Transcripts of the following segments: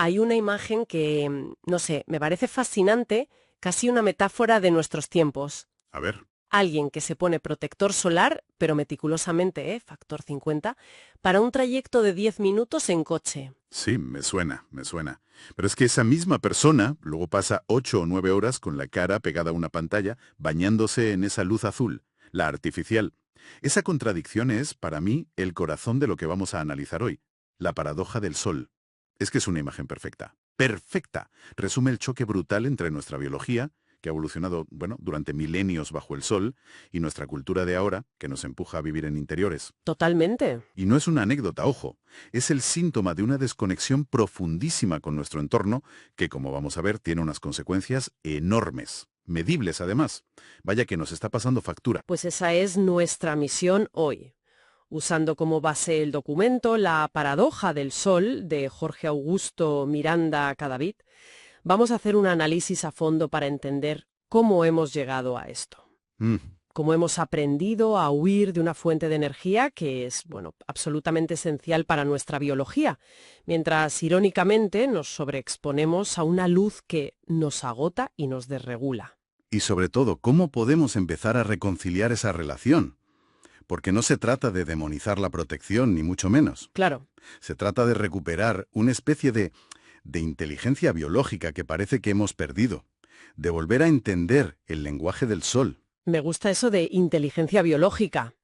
hay una imagen que, no sé, me parece fascinante, casi una metáfora de nuestros tiempos. A ver. Alguien que se pone protector solar, pero meticulosamente, factor 50, para un trayecto de 10 minutos en coche. Sí, me suena, me suena. Pero es que esa misma persona luego pasa 8 o 9 horas con la cara pegada a una pantalla, bañándose en esa luz azul, la artificial. Esa contradicción es, para mí, el corazón de lo que vamos a analizar hoy, la paradoja del sol. Es que es una imagen perfecta. ¡Perfecta! Resume el choque brutal entre nuestra biología, que ha evolucionado, bueno, durante milenios bajo el sol, y nuestra cultura de ahora, que nos empuja a vivir en interiores. Totalmente. Y no es una anécdota, ojo, es el síntoma de una desconexión profundísima con nuestro entorno que, como vamos a ver, tiene unas consecuencias enormes, medibles además. Vaya que nos está pasando factura. Pues esa es nuestra misión hoy. Usando como base el documento La paradoja del sol de Jorge Augusto Miranda Cadavid, vamos a hacer un análisis a fondo para entender cómo hemos llegado a esto. Mm, Cómo hemos aprendido a huir de una fuente de energía que es, bueno, absolutamente esencial para nuestra biología, mientras irónicamente nos sobreexponemos a una luz que nos agota y nos desregula. Y sobre todo, ¿cómo podemos empezar a reconciliar esa relación? Porque no se trata de demonizar la protección, ni mucho menos. Claro. Se trata de recuperar una especie de inteligencia biológica que parece que hemos perdido, de volver a entender el lenguaje del sol. Me gusta eso de inteligencia biológica.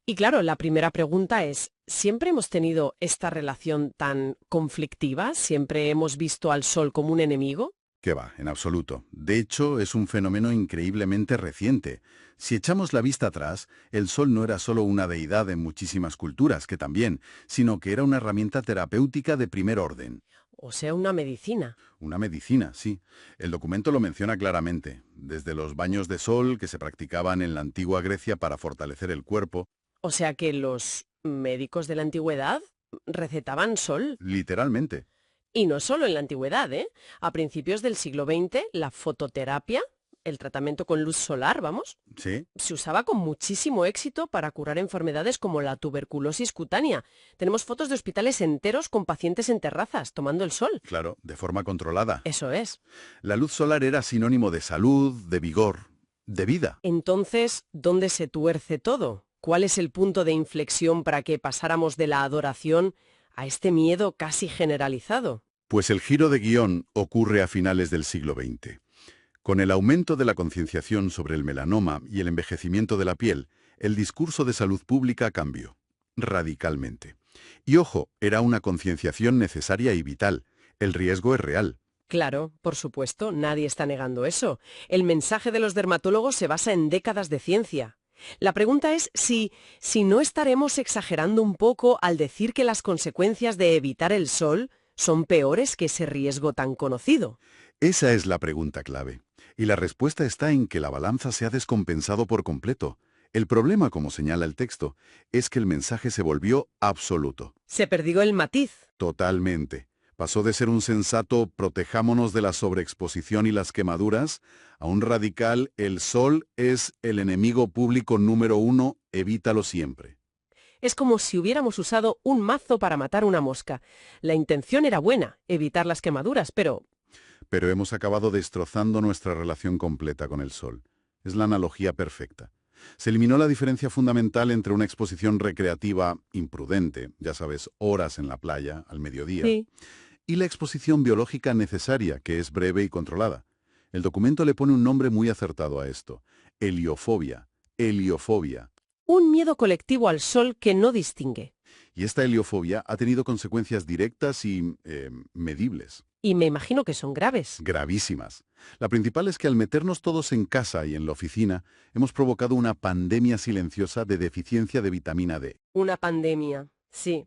Y claro, la primera pregunta es, ¿siempre hemos tenido esta relación tan conflictiva? ¿Siempre hemos visto al sol como un enemigo? Que va, en absoluto. De hecho, es un fenómeno increíblemente reciente. Si echamos la vista atrás, el sol no era solo una deidad en muchísimas culturas, que también, sino que era una herramienta terapéutica de primer orden. O sea, una medicina. Una medicina, sí. El documento lo menciona claramente, desde los baños de sol que se practicaban en la antigua Grecia para fortalecer el cuerpo, O sea que los médicos de la antigüedad recetaban sol. literalmente. Y no solo en la antigüedad, ¿eh? A principios del siglo XX, la fototerapia, el tratamiento con luz solar, vamos, Sí, se usaba con muchísimo éxito para curar enfermedades como la tuberculosis cutánea. Tenemos fotos de hospitales enteros con pacientes en terrazas tomando el sol. claro, de forma controlada. Eso es. La luz solar era sinónimo de salud, de vigor, de vida. Entonces, ¿dónde se tuerce todo? ¿Cuál es el punto de inflexión para que pasáramos de la adoración a este miedo casi generalizado? Pues el giro de guión ocurre a finales del siglo XX. Con el aumento de la concienciación sobre el melanoma y el envejecimiento de la piel, el discurso de salud pública cambió radicalmente. Y ojo, era una concienciación necesaria y vital. El riesgo es real. Claro, por supuesto, nadie está negando eso. El mensaje de los dermatólogos se basa en décadas de ciencia. La pregunta es si no estaremos exagerando un poco al decir que las consecuencias de evitar el sol son peores que ese riesgo tan conocido. Esa es la pregunta clave. Y la respuesta está en que la balanza se ha descompensado por completo. El problema, como señala el texto, es que el mensaje se volvió absoluto. Se perdió el matiz. Totalmente. Pasó de ser un sensato protejámonos de la sobreexposición y las quemaduras a un radical el sol es el enemigo público número uno, evítalo siempre. Es como si hubiéramos usado un mazo para matar una mosca. La intención era buena, evitar las quemaduras, pero Pero hemos acabado destrozando nuestra relación completa con el sol. Es la analogía perfecta. Se eliminó la diferencia fundamental entre una exposición recreativa imprudente, ya sabes, horas en la playa, al mediodía, sí. y la exposición biológica necesaria, que es breve y controlada. El documento le pone un nombre muy acertado a esto: heliofobia. Heliofobia. Un miedo colectivo al sol que no distingue. Y esta heliofobia ha tenido consecuencias directas y medibles. Y me imagino que son graves. Gravísimas. La principal es que al meternos todos en casa y en la oficina, hemos provocado una pandemia silenciosa de deficiencia de vitamina D. Una pandemia, sí.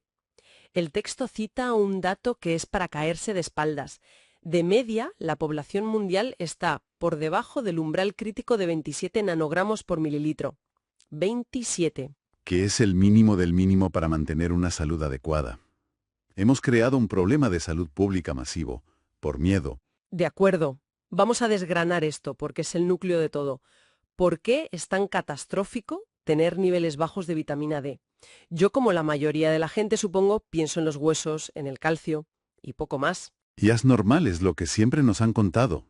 El texto cita un dato que es para caerse de espaldas. De media, la población mundial está por debajo del umbral crítico de 27 nanogramos por mililitro. 27. Que es el mínimo del mínimo para mantener una salud adecuada. Hemos creado un problema de salud pública masivo, por miedo. De acuerdo. Vamos a desgranar esto porque es el núcleo de todo. ¿Por qué es tan catastrófico tener niveles bajos de vitamina D? Yo, como la mayoría de la gente, supongo, pienso en los huesos, en el calcio y poco más. Y es normal, es lo que siempre nos han contado.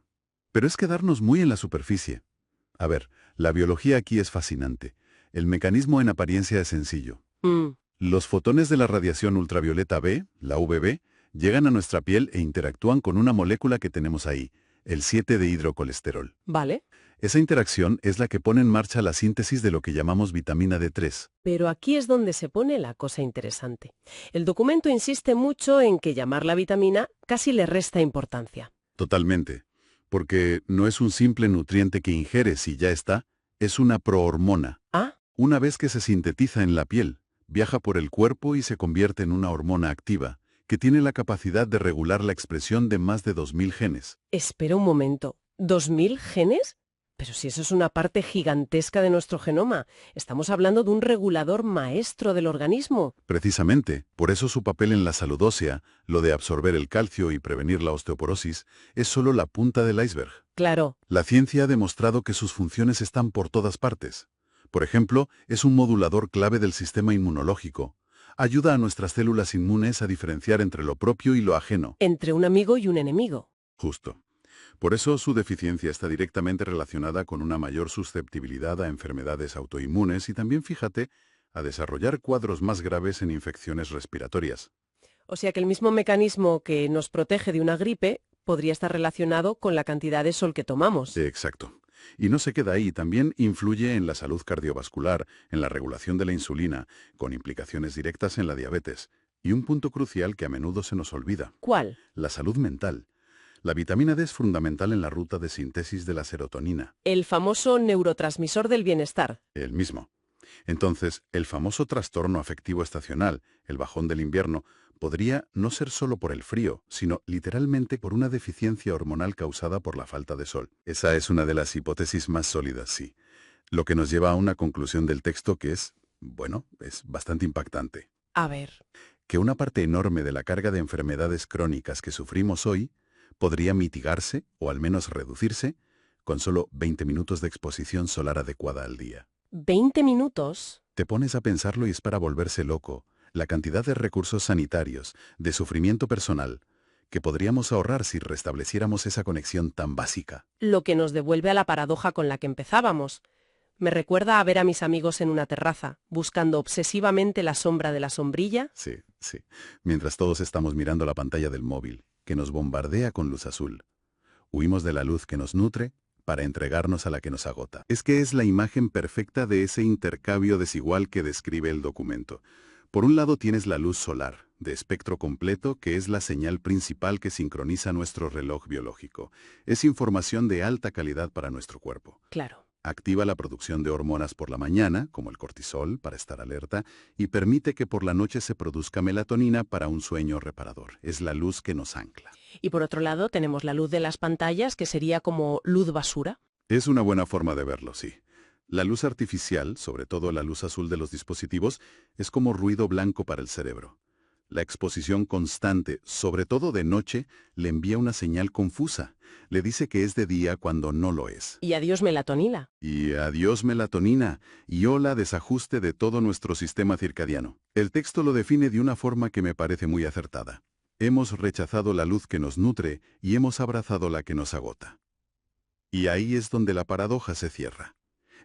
Pero es quedarnos muy en la superficie. A ver, la biología aquí es fascinante. El mecanismo en apariencia es sencillo. Mm, Los fotones de la radiación ultravioleta B, la UVB, llegan a nuestra piel e interactúan con una molécula que tenemos ahí, el 7-dehidrocolesterol. vale. Esa interacción es la que pone en marcha la síntesis de lo que llamamos vitamina D3. Pero aquí es donde se pone la cosa interesante. El documento insiste mucho en que llamarla vitamina casi le resta importancia. Totalmente. Porque no es un simple nutriente que ingieres y ya está, es una prohormona. Ah, Una vez que se sintetiza en la piel, viaja por el cuerpo y se convierte en una hormona activa, que tiene la capacidad de regular la expresión de más de 2000 genes. espera un momento. ¿2000 genes? Pero si eso es una parte gigantesca de nuestro genoma, estamos hablando de un regulador maestro del organismo. Precisamente, por eso su papel en la salud ósea, lo de absorber el calcio y prevenir la osteoporosis, es solo la punta del iceberg. Claro, La ciencia ha demostrado que sus funciones están por todas partes. Por ejemplo, es un modulador clave del sistema inmunológico. Ayuda a nuestras células inmunes a diferenciar entre lo propio y lo ajeno. entre un amigo y un enemigo. Justo. Por eso su deficiencia está directamente relacionada con una mayor susceptibilidad a enfermedades autoinmunes y también, fíjate, a desarrollar cuadros más graves en infecciones respiratorias. O sea que el mismo mecanismo que nos protege de una gripe podría estar relacionado con la cantidad de sol que tomamos. Exacto. Y no se queda ahí, también influye en la salud cardiovascular, en la regulación de la insulina, con implicaciones directas en la diabetes. Y un punto crucial que a menudo se nos olvida, ¿Cuál? la salud mental. La vitamina D es fundamental en la ruta de síntesis de la serotonina, El famoso neurotransmisor del bienestar. el mismo. Entonces, el famoso trastorno afectivo estacional, el bajón del invierno, podría no ser solo por el frío, sino literalmente por una deficiencia hormonal causada por la falta de sol. Esa es una de las hipótesis más sólidas, sí. Lo que nos lleva a una conclusión del texto que es, bueno, es bastante impactante. A ver, Que una parte enorme de la carga de enfermedades crónicas que sufrimos hoy podría mitigarse, o al menos reducirse, con solo 20 minutos de exposición solar adecuada al día. 20 minutos. Te pones a pensarlo y es para volverse loco. La cantidad de recursos sanitarios, de sufrimiento personal, que podríamos ahorrar si restableciéramos esa conexión tan básica. Lo que nos devuelve a la paradoja con la que empezábamos. Me recuerda a ver a mis amigos en una terraza, buscando obsesivamente la sombra de la sombrilla. Sí, sí. Mientras todos estamos mirando la pantalla del móvil, que nos bombardea con luz azul. Huimos de la luz que nos nutre para entregarnos a la que nos agota. Es que es la imagen perfecta de ese intercambio desigual que describe el documento. Por un lado tienes la luz solar, de espectro completo, que es la señal principal que sincroniza nuestro reloj biológico. Es información de alta calidad para nuestro cuerpo. Claro. Activa la producción de hormonas por la mañana, como el cortisol, para estar alerta, y permite que por la noche se produzca melatonina para un sueño reparador. Es la luz que nos ancla. Y por otro lado tenemos la luz de las pantallas, que sería como luz basura. Es una buena forma de verlo, sí. La luz artificial, sobre todo la luz azul de los dispositivos, es como ruido blanco para el cerebro. La exposición constante, sobre todo de noche, le envía una señal confusa. Le dice que es de día cuando no lo es. Y adiós melatonina. Y adiós melatonina, y hola desajuste de todo nuestro sistema circadiano. El texto lo define de una forma que me parece muy acertada. Hemos rechazado la luz que nos nutre y hemos abrazado la que nos agota. Y ahí es donde la paradoja se cierra.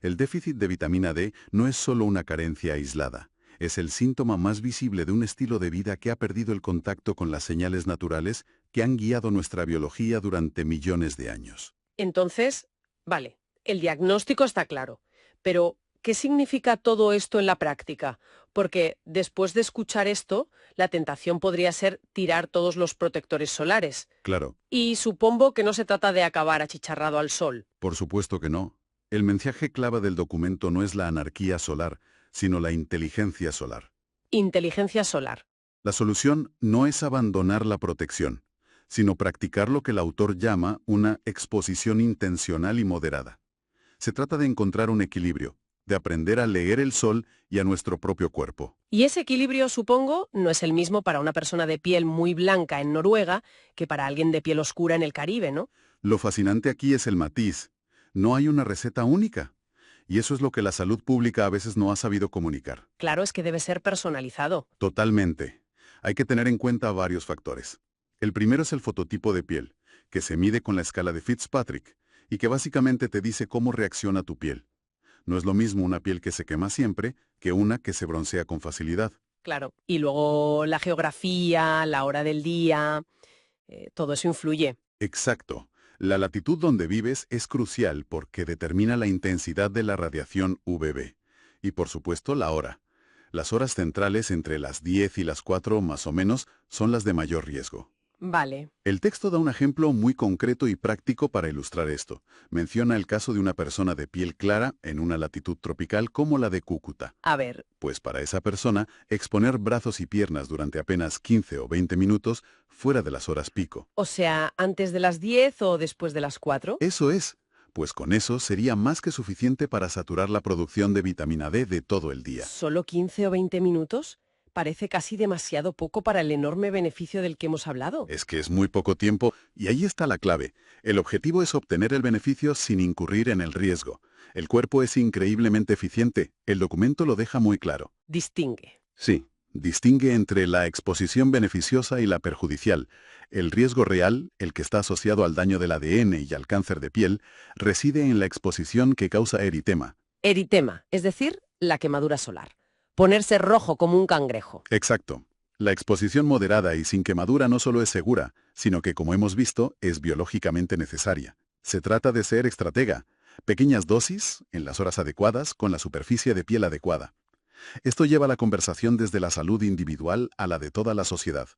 El déficit de vitamina D no es solo una carencia aislada, es el síntoma más visible de un estilo de vida que ha perdido el contacto con las señales naturales que han guiado nuestra biología durante millones de años. Entonces, vale, el diagnóstico está claro, pero ¿qué significa todo esto en la práctica? Porque después de escuchar esto, la tentación podría ser tirar todos los protectores solares. Claro, Y supongo que no se trata de acabar achicharrado al sol. por supuesto que no. El mensaje clave del documento no es la anarquía solar, sino la inteligencia solar. Inteligencia solar. La solución no es abandonar la protección, sino practicar lo que el autor llama una exposición intencional y moderada. Se trata de encontrar un equilibrio, de aprender a leer el sol y a nuestro propio cuerpo. Y ese equilibrio, supongo, no es el mismo para una persona de piel muy blanca en Noruega que para alguien de piel oscura en el Caribe, ¿no? Lo fascinante aquí es el matiz. No hay una receta única. Y eso es lo que la salud pública a veces no ha sabido comunicar. Claro, es que debe ser personalizado. Totalmente. Hay que tener en cuenta varios factores. El primero es el fototipo de piel, que se mide con la escala de Fitzpatrick y que básicamente te dice cómo reacciona tu piel. No es lo mismo una piel que se quema siempre que una que se broncea con facilidad. Claro. Y luego la geografía, la hora del día, todo eso influye. Exacto. La latitud donde vives es crucial porque determina la intensidad de la radiación UVB. Y por supuesto la hora. Las horas centrales entre las 10 y las 4 más o menos son las de mayor riesgo. Vale. El texto da un ejemplo muy concreto y práctico para ilustrar esto. Menciona el caso de una persona de piel clara en una latitud tropical como la de Cúcuta. A ver, Pues para esa persona, exponer brazos y piernas durante apenas 15 o 20 minutos fuera de las horas pico. o sea, antes de las 10 o después de las 4. Eso es, pues con eso sería más que suficiente para saturar la producción de vitamina D de todo el día. ¿Solo 15 o 20 minutos? Parece casi demasiado poco para el enorme beneficio del que hemos hablado. Es que es muy poco tiempo y ahí está la clave. El objetivo es obtener el beneficio sin incurrir en el riesgo. El cuerpo es increíblemente eficiente, el documento lo deja muy claro. Distingue. Sí, distingue entre la exposición beneficiosa y la perjudicial. El riesgo real, el que está asociado al daño del ADN y al cáncer de piel, reside en la exposición que causa eritema. Eritema, es decir, la quemadura solar. Ponerse rojo como un cangrejo. Exacto. La exposición moderada y sin quemadura no solo es segura, sino que, como hemos visto, es biológicamente necesaria. Se trata de ser estratega. Pequeñas dosis, en las horas adecuadas, con la superficie de piel adecuada. Esto lleva la conversación desde la salud individual a la de toda la sociedad.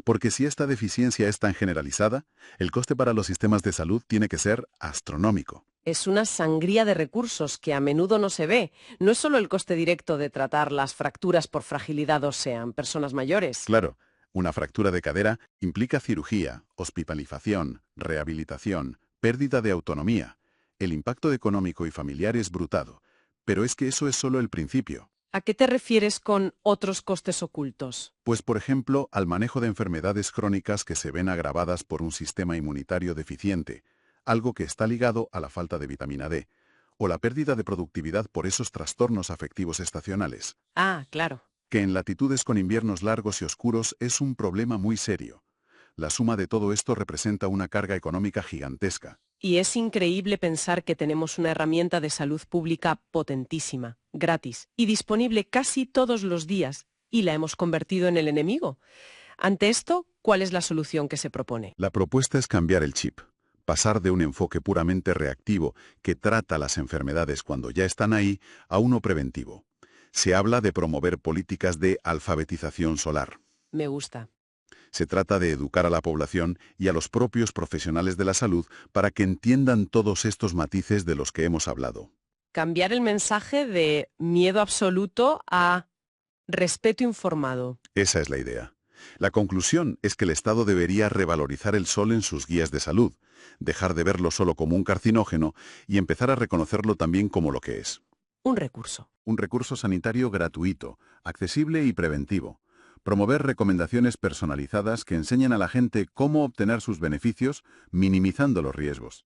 Porque si esta deficiencia es tan generalizada, el coste para los sistemas de salud tiene que ser astronómico. Es una sangría de recursos que a menudo no se ve. No es solo el coste directo de tratar las fracturas por fragilidad ósea en personas mayores. Claro, una fractura de cadera implica cirugía, hospitalización, rehabilitación, pérdida de autonomía. El impacto económico y familiar es brutado. Pero es que eso es solo el principio. ¿A qué te refieres con otros costes ocultos? Pues por ejemplo, al manejo de enfermedades crónicas que se ven agravadas por un sistema inmunitario deficiente, algo que está ligado a la falta de vitamina D, o la pérdida de productividad por esos trastornos afectivos estacionales, Ah, claro. que en latitudes con inviernos largos y oscuros es un problema muy serio. La suma de todo esto representa una carga económica gigantesca. Y es increíble pensar que tenemos una herramienta de salud pública potentísima, gratis y disponible casi todos los días, y la hemos convertido en el enemigo. Ante esto, ¿cuál es la solución que se propone? La propuesta es cambiar el chip, pasar de un enfoque puramente reactivo que trata las enfermedades cuando ya están ahí a uno preventivo. Se habla de promover políticas de alfabetización solar. Me gusta. Se trata de educar a la población y a los propios profesionales de la salud para que entiendan todos estos matices de los que hemos hablado. Cambiar el mensaje de miedo absoluto a respeto informado. Esa es la idea. La conclusión es que el Estado debería revalorizar el sol en sus guías de salud, dejar de verlo solo como un carcinógeno y empezar a reconocerlo también como lo que es. Un recurso. Un recurso sanitario gratuito, accesible y preventivo. Promover recomendaciones personalizadas que enseñen a la gente cómo obtener sus beneficios, minimizando los riesgos.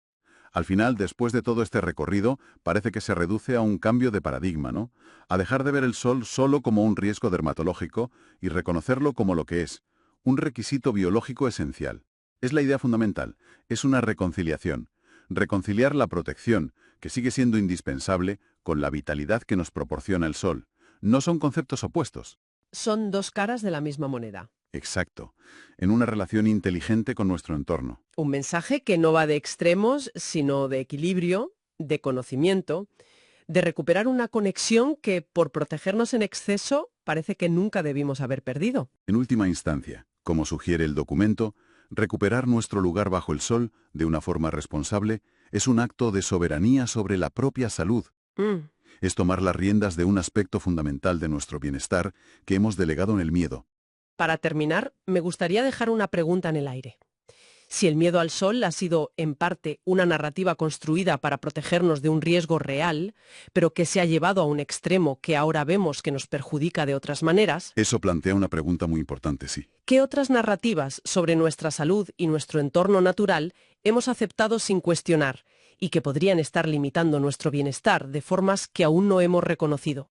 Al final, después de todo este recorrido, parece que se reduce a un cambio de paradigma, ¿no? A dejar de ver el sol solo como un riesgo dermatológico y reconocerlo como lo que es, un requisito biológico esencial. Es la idea fundamental, es una reconciliación. Reconciliar la protección, que sigue siendo indispensable, con la vitalidad que nos proporciona el sol. No son conceptos opuestos. Son dos caras de la misma moneda. Exacto, en una relación inteligente con nuestro entorno. Un mensaje que no va de extremos, sino de equilibrio, de conocimiento, de recuperar una conexión que, por protegernos en exceso, parece que nunca debimos haber perdido. En última instancia, como sugiere el documento, recuperar nuestro lugar bajo el sol de una forma responsable es un acto de soberanía sobre la propia salud. Es tomar las riendas de un aspecto fundamental de nuestro bienestar que hemos delegado en el miedo. Para terminar, me gustaría dejar una pregunta en el aire. Si el miedo al sol ha sido, en parte, una narrativa construida para protegernos de un riesgo real, pero que se ha llevado a un extremo que ahora vemos que nos perjudica de otras maneras, Eso plantea una pregunta muy importante, sí. ¿qué otras narrativas sobre nuestra salud y nuestro entorno natural hemos aceptado sin cuestionar y que podrían estar limitando nuestro bienestar de formas que aún no hemos reconocido?